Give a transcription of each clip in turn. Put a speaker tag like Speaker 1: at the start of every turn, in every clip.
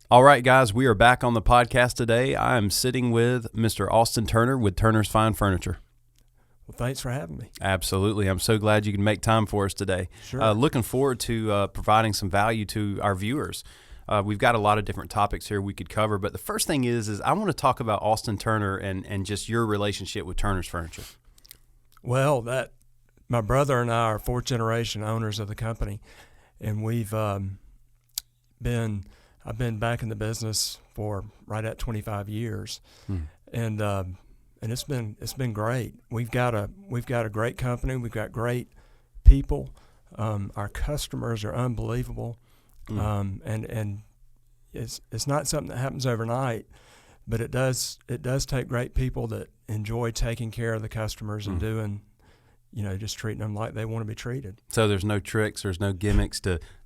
Speaker 1: All right, guys, we are back on the podcast today. I am sitting with Mr. Austin Turner with Turner's Fine Furniture.
Speaker 2: Well, thanks for having me.
Speaker 1: Absolutely. I'm so glad you can make time for us today.
Speaker 2: Sure.
Speaker 1: Looking forward to providing some value to our viewers. We've got a lot of different topics here we could cover, but the first thing is I want to talk about Austin Turner and just your relationship with Turner's Furniture.
Speaker 2: Well, my brother and I are fourth generation owners of the company, and I've been back in the business for right at 25 years, and it's been great. We've got a great company. We've got great people. Our customers are unbelievable, and it's not something that happens overnight, but it does take great people that enjoy taking care of the customers and doing, just treating them like they want to be treated.
Speaker 1: So there's no tricks, there's no gimmicks,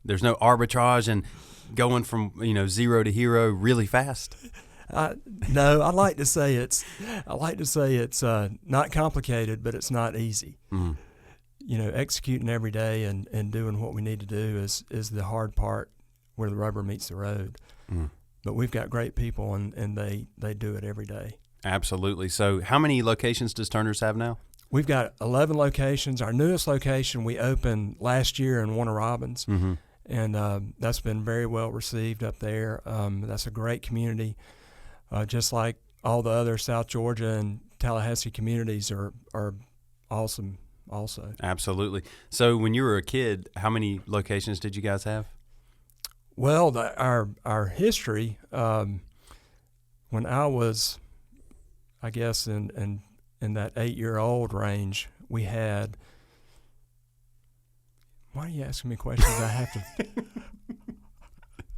Speaker 1: there's no arbitrage and going from zero to hero really fast.
Speaker 2: No, I like to say it's not complicated, but it's not easy. Executing every day and doing what we need to do is the hard part, where the rubber meets the road. But we've got great people, and they do it every day. Absolutely.
Speaker 1: So how many locations does Turner's have now?
Speaker 2: We've got 11 locations. Our newest location we opened last year in Warner Robins, and that's been very well received up there. That's a great community, just like all the other South Georgia and Tallahassee communities are awesome also.
Speaker 1: Absolutely. So when you were a kid, how many locations did you guys have?
Speaker 2: Well, our history, when I was, I guess, in that 8-year-old range, we had. Why are you asking me questions? I have to.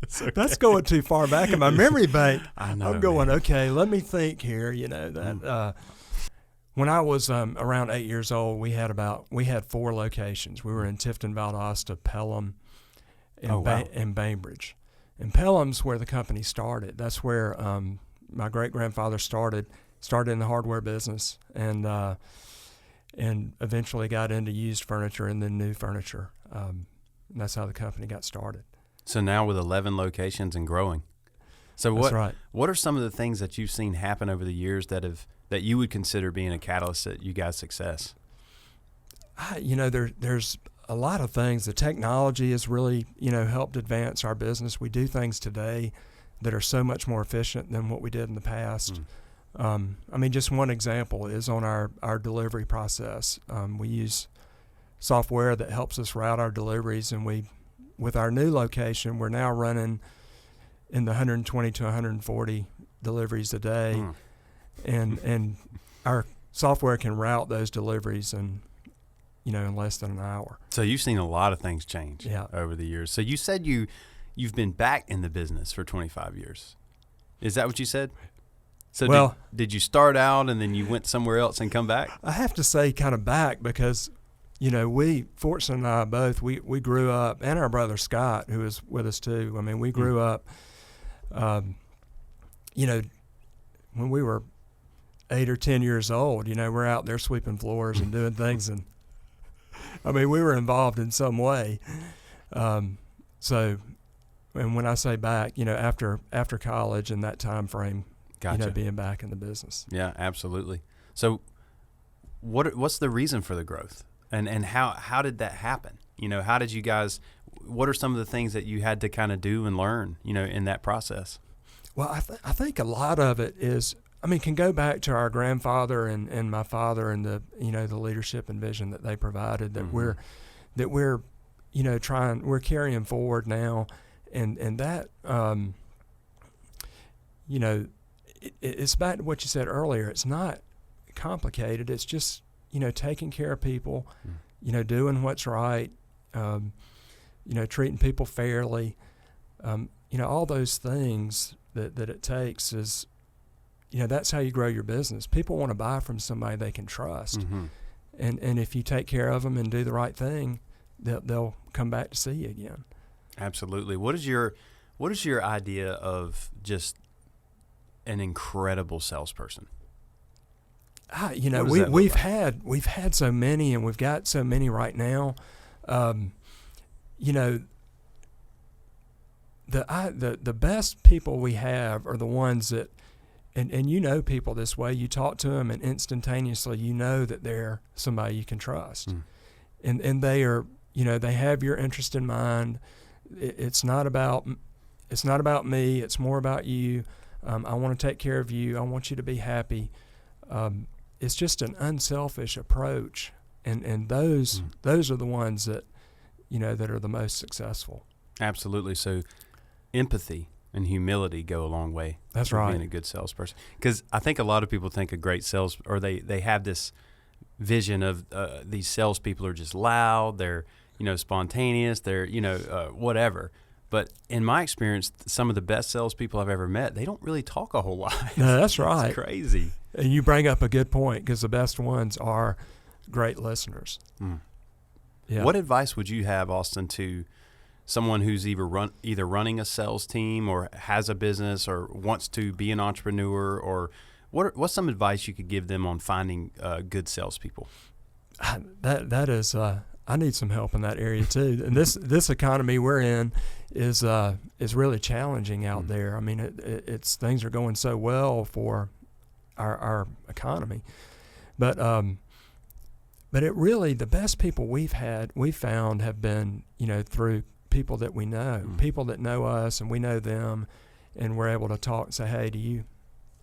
Speaker 2: Okay. That's going too far back in my memory bank.
Speaker 1: I know.
Speaker 2: I'm going,
Speaker 1: man.
Speaker 2: Okay, let me think here. When I was around 8 years old, we had 4 locations. We were in Tifton, Valdosta, Pelham, and Bainbridge. And Pelham's where the company started. That's where my great-grandfather started in the hardware business, and eventually got into used furniture and then new furniture. And that's how the company got started.
Speaker 1: So now with 11 locations and growing. So
Speaker 2: That's right.
Speaker 1: What are some of the things that you've seen happen over the years that you would consider being a catalyst at you guys' success?
Speaker 2: There's a lot of things. The technology has really, helped advance our business. We do things today that are so much more efficient than what we did in the past. Just one example is on our delivery process. We use software that helps us route our deliveries, and with our new location, we're now running in the 120 to 140 deliveries a day, and our software can route those deliveries in less than an hour.
Speaker 1: So you've seen a lot of things change over the years. So you said you've been back in the business for 25 years. Is that what you said? So did you start out and then you went somewhere else and come back?
Speaker 2: I have to say kind of back because, Fortune and I both, we grew up, and our brother Scott, who is with us too. We grew up, when we were 8 or 10 years old, we're out there sweeping floors and doing things. And we were involved in some way. And when I say back, after college and that time frame,
Speaker 1: Gotcha.
Speaker 2: Being back in the business.
Speaker 1: Yeah, absolutely. So what's the reason for the growth? And how did that happen? How did you guys, what are some of the things that you had to kind of do and learn, in that process?
Speaker 2: Well, I think a lot of it is, can go back to our grandfather and my father and the leadership and vision that they provided that we're we're carrying forward now. And that, it's back to what you said earlier. It's not complicated. It's just, taking care of people, doing what's right, treating people fairly, all those things that it takes is, that's how you grow your business. People want to buy from somebody they can trust. And if you take care of them and do the right thing, they'll come back to see you again.
Speaker 1: Absolutely. What is your idea of just an incredible salesperson?
Speaker 2: We've had so many, and we've got so many right now. The The best people we have are the ones that, and you know people this way. You talk to them, and instantaneously you know that they're somebody you can trust, and they are, they have your interest in mind. It's not about me. It's more about you. I want to take care of you. I want you to be happy. It's just an unselfish approach, and those are the ones that that are the most successful.
Speaker 1: Absolutely. So empathy and humility go a long way.
Speaker 2: That's right.
Speaker 1: Being a good salesperson. Because I think a lot of people think a great sales, or they have this vision of these salespeople are just loud, they're spontaneous, they're whatever. But in my experience, some of the best salespeople I've ever met, they don't really talk a whole lot.
Speaker 2: No, that's right.
Speaker 1: It's crazy.
Speaker 2: And you bring up a good point, because the best ones are great listeners. Yeah.
Speaker 1: What advice would you have, Austin, to someone who's either running a sales team or has a business or wants to be an entrepreneur, or what's some advice you could give them on finding good salespeople?
Speaker 2: That is, I need some help in that area too. And this economy we're in is really challenging out there. I mean, it's things are going so well for our economy, but it really, the best people we've found have been through people that we know, people that know us and we know them, and we're able to talk and say, hey, do you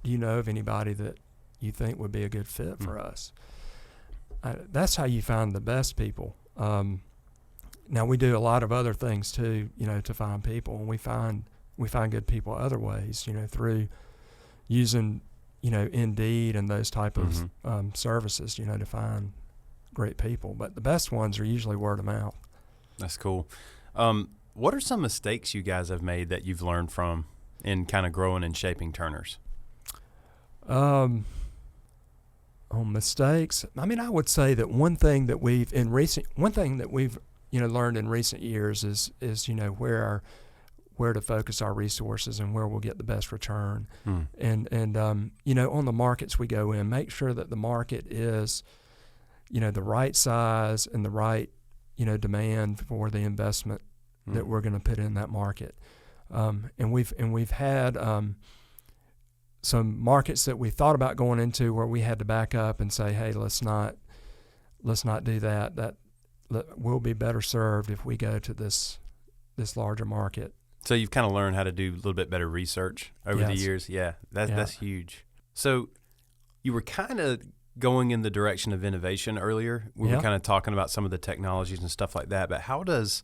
Speaker 2: know of anybody that you think would be a good fit for us? That's how you find the best people. Now we do a lot of other things too, to find people, and we find good people other ways, through using, Indeed and those type of services, to find great people. But the best ones are usually word of mouth.
Speaker 1: That's cool. What are some mistakes you guys have made that you've learned from in kind of growing and shaping Turners?
Speaker 2: On mistakes, I mean, I would say that one thing that we've learned in recent years is where to focus our resources and where we'll get the best return. And on the markets we go in, make sure that the market is the right size and the right demand for the investment that we're going to put in that market. And we've had some markets that we thought about going into where we had to back up and say, hey, let's not do that. That we'll be better served if we go to this larger market.
Speaker 1: So you've kind of learned how to do a little bit better research over the years. Yeah, that's huge. So you were kind of going in the direction of innovation earlier. We were kind of talking about some of the technologies and stuff like that. But how does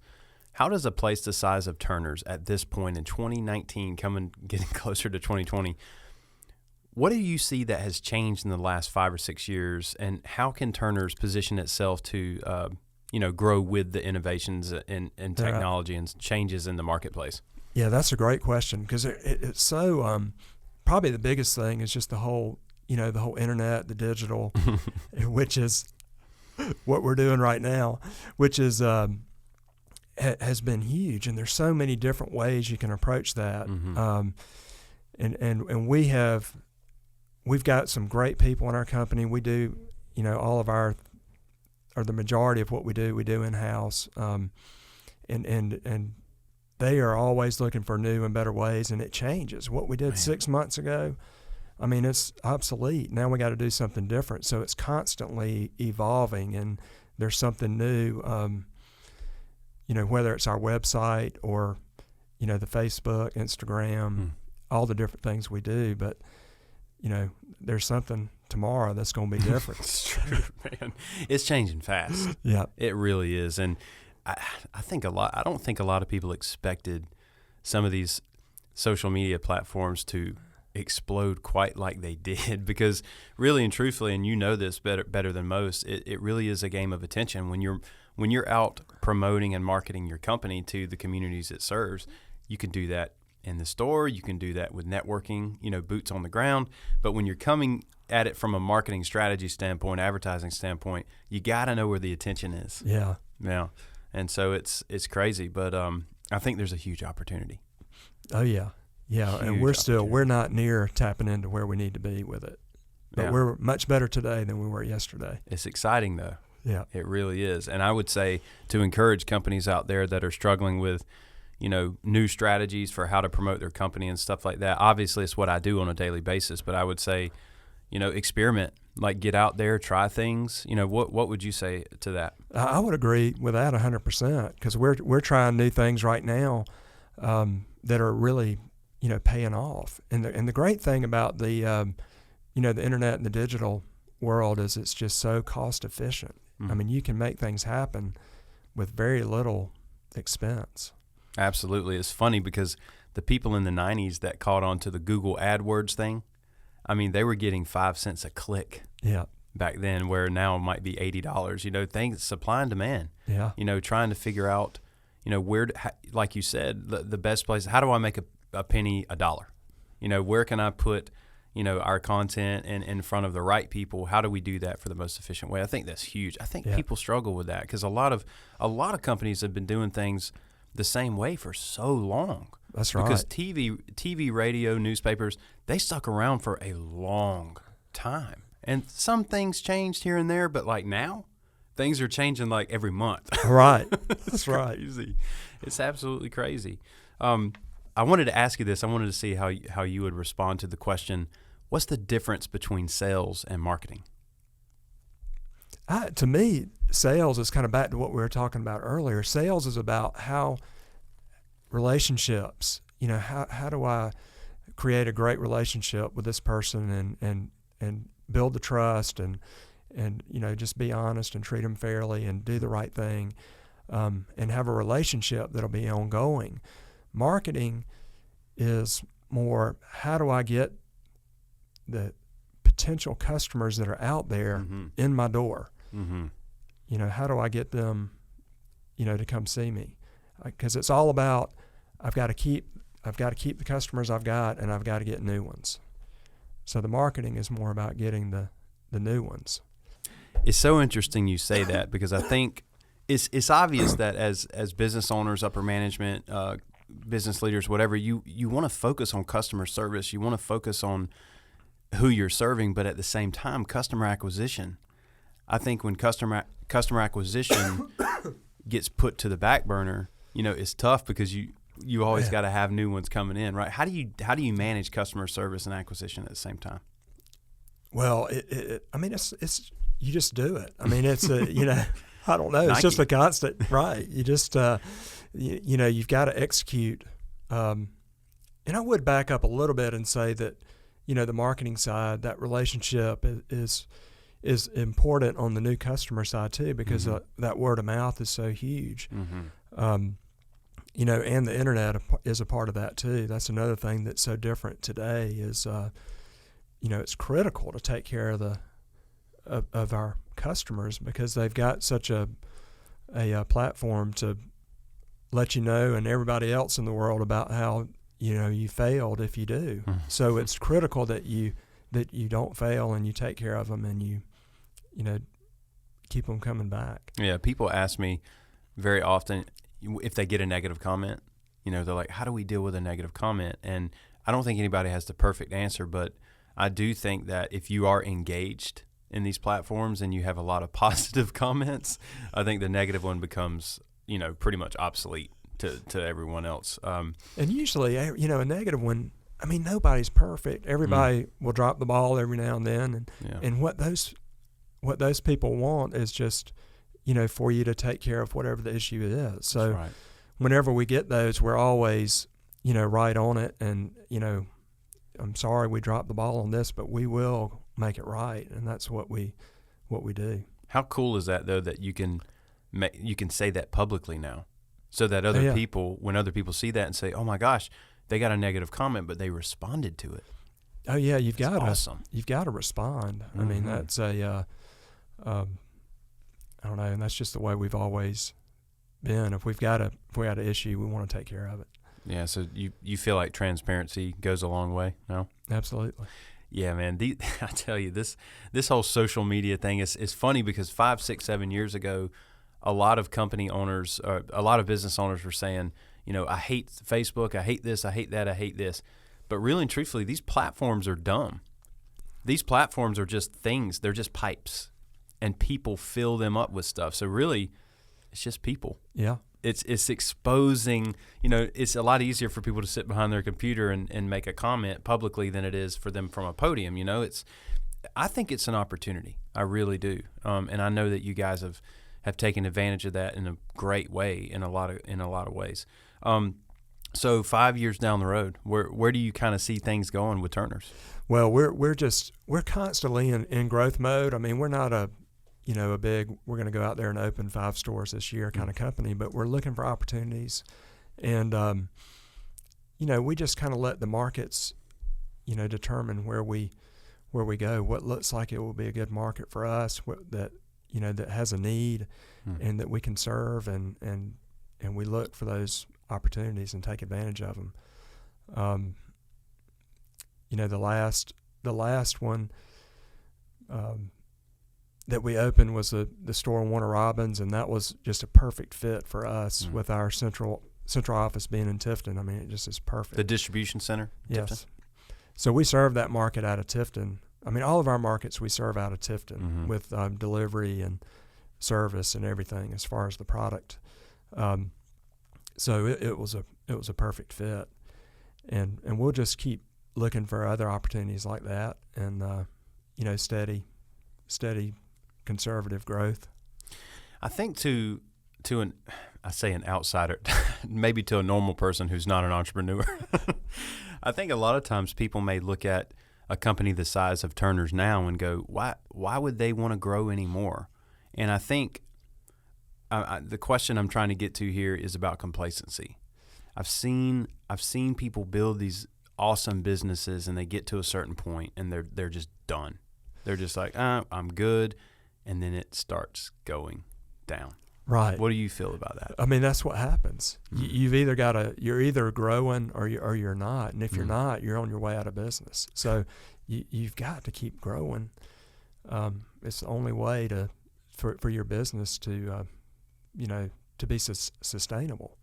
Speaker 1: a place the size of Turner's at this point in 2019, getting closer to 2020, what do you see that has changed in the last 5 or 6 years, and how can Turner's position itself to grow with the innovations and technology and changes in the marketplace?
Speaker 2: Yeah, that's a great question, because it's so probably the biggest thing is just the whole internet, the digital, which is what we're doing right now, which is has been huge, and there's so many different ways you can approach that. And we've got some great people in our company. We do all of our, or the majority of what we do in-house, and they are always looking for new and better ways, and it changes. What we did 6 months ago, I mean, it's obsolete. Now we got to do something different. So it's constantly evolving, and there's something new, whether it's our website or, the Facebook, Instagram, all the different things we do. But, there's something tomorrow that's going to be different.
Speaker 1: It's true, man. It's changing fast.
Speaker 2: Yeah.
Speaker 1: It really is. And I don't think a lot of people expected some of these social media platforms to explode quite like they did, because really and truthfully, and this better than most, it really is a game of attention. When you're out promoting and marketing your company to the communities it serves, you can do that in the store, you can do that with networking, boots on the ground. But when you're coming at it from a marketing strategy standpoint, advertising standpoint, you got to know where the attention is.
Speaker 2: Yeah.
Speaker 1: And so it's crazy, but I think there's a huge opportunity.
Speaker 2: Oh yeah. Yeah, and we're not near tapping into where we need to be with it. But we're much better today than we were yesterday.
Speaker 1: It's exciting though.
Speaker 2: Yeah.
Speaker 1: It really is. And I would say to encourage companies out there that are struggling with, new strategies for how to promote their company and stuff like that. Obviously, it's what I do on a daily basis, but I would say, experiment, like get out there, try things. What would you say to that?
Speaker 2: I would agree with that 100% because we're trying new things right now that are really, paying off. And the great thing about the, the internet and the digital world is it's just so cost efficient. Mm-hmm. I mean, you can make things happen with very little expense.
Speaker 1: Absolutely. It's funny because the people in the 90s that caught on to the Google AdWords thing, I mean, they were getting 5 cents a click back then, where now it might be $80. Things, supply and demand. Yeah. Trying to figure out, where, like you said, the best place. How do I make a penny a dollar? Where can I put, our content in front of the right people? How do we do that for the most efficient way? I think that's huge. I think people struggle with that because a lot of companies have been doing things the same way for so long.
Speaker 2: That's right.
Speaker 1: Because TV, radio, newspapers, they stuck around for a long time. And some things changed here and there, but like now, things are changing like every month.
Speaker 2: Right. That's right.
Speaker 1: Crazy. It's absolutely crazy. I wanted to ask you this. I wanted to see how you would respond to the question, what's the difference between sales and marketing?
Speaker 2: To me, sales is kind of back to what we were talking about earlier. Sales is about how relationships, how do I create a great relationship with this person and build the trust and just be honest and treat them fairly and do the right thing and have a relationship that'll be ongoing. Marketing is more, how do I get the potential customers that are out there in my door? Mm-hmm. How do I get them, to come see me? Because it's all about, I've got to keep the customers I've got, and I've got to get new ones. So the marketing is more about getting the new ones.
Speaker 1: It's so interesting you say that because I think it's obvious that as business owners, upper management, business leaders, whatever, you want to focus on customer service. You want to focus on who you're serving, but at the same time, customer acquisition. I think when customer acquisition gets put to the back burner, it's tough because you always got to have new ones coming in, right? How do you manage customer service and acquisition at the same time?
Speaker 2: Well, it's you just do it. I mean, it's I don't know. It's
Speaker 1: Nike.
Speaker 2: Just a constant, right? You just you've got to execute. And I would back up a little bit and say that the marketing side, that relationship is important on the new customer side too, because that word of mouth is so huge. Mm-hmm. And the internet is a part of that too. That's another thing that's so different today is, it's critical to take care of our customers because they've got such a platform to let and everybody else in the world about how, you failed if you do. Mm-hmm. So it's critical that you don't fail and you take care of them and you keep them coming back.
Speaker 1: Yeah. People ask me very often, if they get a negative comment, they're like, how do we deal with a negative comment? And I don't think anybody has the perfect answer, but I do think that if you are engaged in these platforms and you have a lot of positive comments, I think the negative one becomes, pretty much obsolete to everyone else.
Speaker 2: And usually, a negative one, I mean, nobody's perfect. Everybody will drop the ball every now and then. And what those people want is just, for you to take care of whatever the issue is. So
Speaker 1: right.
Speaker 2: Whenever we get those, we're always, right on it. And, I'm sorry we dropped the ball on this, but we will make it right. And that's what we do.
Speaker 1: How cool is that, though, that you can say that publicly now so that other people, when other people see that and say, oh, my gosh, they got a negative comment, but they responded to it.
Speaker 2: Oh, yeah, you've got to respond.
Speaker 1: Mm-hmm.
Speaker 2: I mean, that's I don't know, and that's just the way we've always been. If we got an issue, we want to take care of it.
Speaker 1: Yeah, so you feel like transparency goes a long way, no?
Speaker 2: Absolutely.
Speaker 1: Yeah, man. I tell you, this whole social media thing is funny because 5, 6, 7 years ago, a lot of company owners, a lot of business owners were saying, I hate Facebook, I hate this, I hate that, I hate this. But really and truthfully, these platforms are dumb. These platforms are just things. They're just pipes. And people fill them up with stuff. So really, it's just people.
Speaker 2: Yeah.
Speaker 1: it's exposing, it's a lot easier for people to sit behind their computer and make a comment publicly than it is for them from a podium. I think it's an opportunity. I really do. And I know that you guys have taken advantage of that in a great way in a lot of ways. So 5 years down the road, where do you kind of see things going with Turner's?
Speaker 2: Well, we're constantly in growth mode. I mean, we're not a big, we're going to go out there and open 5 stores this year kind of company, but we're looking for opportunities. And, we just kind of let the markets, determine where we go, what looks like it will be a good market for us, that has a need and that we can serve, and we look for those opportunities and take advantage of them. The last one, that we opened was the store in Warner Robins, and that was just a perfect fit for us with our central office being in Tifton. I mean, it just is perfect.
Speaker 1: The distribution center?
Speaker 2: Yes.
Speaker 1: Tifton?
Speaker 2: So we serve that market out of Tifton. I mean, all of our markets we serve out of Tifton with delivery and service and everything as far as the product. So it was a perfect fit, and we'll just keep looking for other opportunities like that, and steady conservative growth.
Speaker 1: I think to an outsider, maybe to a normal person who's not an entrepreneur, I think a lot of times people may look at a company the size of Turner's now and go, why would they want to grow anymore? And I think the question I'm trying to get to here is about complacency. I've seen people build these awesome businesses, and they get to a certain point and they're just done. They're just like, I'm good, and then it starts going down.
Speaker 2: Right.
Speaker 1: What do you feel about that?
Speaker 2: I mean, that's what happens. You've either you're either growing or you're not, and if you're not, you're on your way out of business. So you've got to keep growing. It's the only way for your business to to be sustainable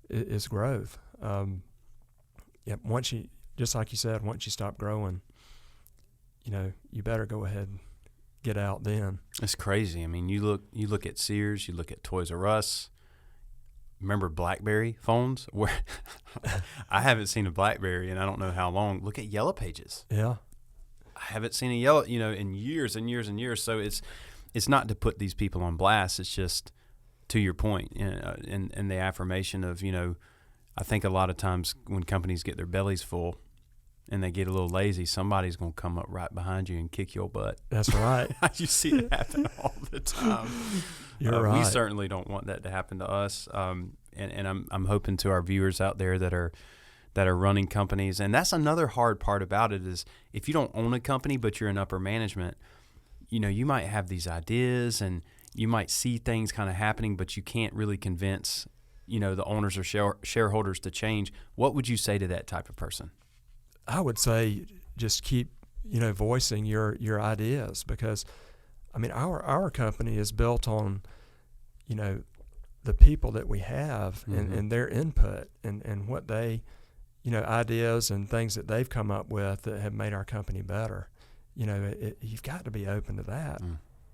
Speaker 2: is growth. Once you, just like you said, once you stop growing, you better go ahead and get out then.
Speaker 1: It's crazy. I mean, you look at Sears, you look at Toys R Us. Remember BlackBerry phones? Where I haven't seen a BlackBerry in I don't know how long. Look at Yellow Pages.
Speaker 2: Yeah.
Speaker 1: I haven't seen a Yellow, in years and years and years. So it's not to put these people on blast. It's just to your point, and the affirmation of, I think a lot of times when companies get their bellies full and they get a little lazy, somebody's going to come up right behind you and kick your butt.
Speaker 2: That's right.
Speaker 1: You see it happen all the time.
Speaker 2: You're right.
Speaker 1: We certainly don't want that to happen to us. And I'm hoping to our viewers out there that are running companies. And that's another hard part about it is if you don't own a company but you're in upper management, you might have these ideas and you might see things kind of happening, but you can't really convince, the owners or shareholders to change. What would you say to that type of person?
Speaker 2: I would say just keep, voicing your ideas, because, I mean, our company is built on, the people that we have and their input and what they, ideas and things that they've come up with that have made our company better. You've got to be open to that.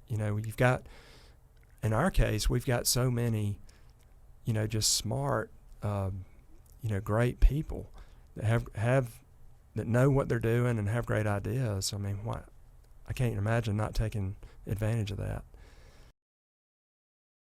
Speaker 2: You've got, in our case, we've got so many, just smart, great people that that know what they're doing and have great ideas. I mean, I can't imagine not taking advantage of that.